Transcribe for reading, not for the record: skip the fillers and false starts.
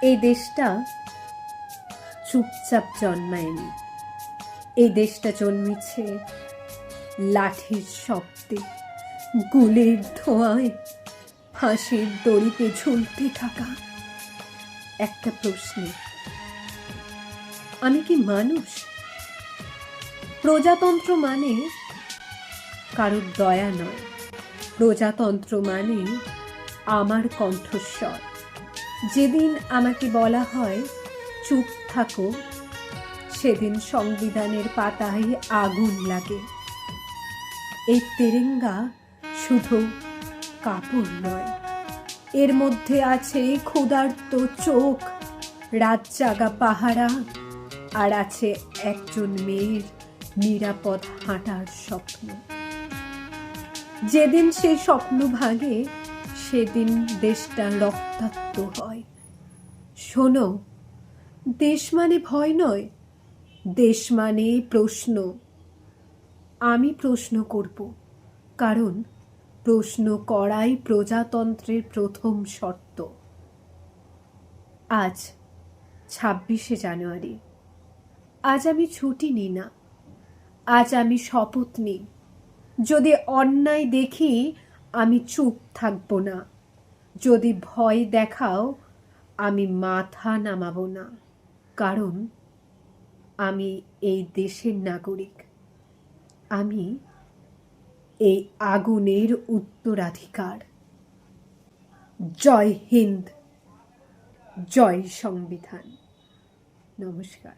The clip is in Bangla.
এই দেশটা চুপচাপ জন্মায়নি। এই দেশটা জন্মেছে লাঠির শব্দে, গুলির ধোঁয়ায়, ফাঁসির দড়িতে ঝুলতে থাকা একটা প্রশ্নে, আমি কি মানুষ? প্রজাতন্ত্র মানে কারোর দয়া নয়, প্রজাতন্ত্র মানে আমার কণ্ঠস্বর। যেদিন আমাকে বলা হয় চুপ থাকো, সেদিন সংবিধানের পাতায় আগুন লাগে। এই তেরেঙ্গা শুধু কাপড় নয়, এর মধ্যে আছে ক্ষুধার্ত চোখ, রাত জাগা পাহারা, আর আছে একজন মেয়ের নিরাপদ হাঁটার স্বপ্ন। যেদিন সেই স্বপ্ন ভাঙে, সেদিন দেশটা রক্তাক্ত হয়। শোনো, দেশ মানে ভয় নয়, দেশ মানে প্রশ্ন। আমি প্রশ্ন করব, কারণ প্রশ্ন করাই প্রজাতন্ত্রের প্রথম শর্ত। আজ 26শে জানুয়ারি। আজ আমি ছুটি নিই না, আজ আমি শপথ নিই, যদি অন্যায় দেখি আমি চুপ থাকবো না, যদি ভয় দেখাও আমি মাথা নামাবো না, কারণ আমি এই দেশের নাগরিক, আমি এই আগুনের উত্তরাধিকার। জয় হিন্দ, জয় সংবিধান। নমস্কার।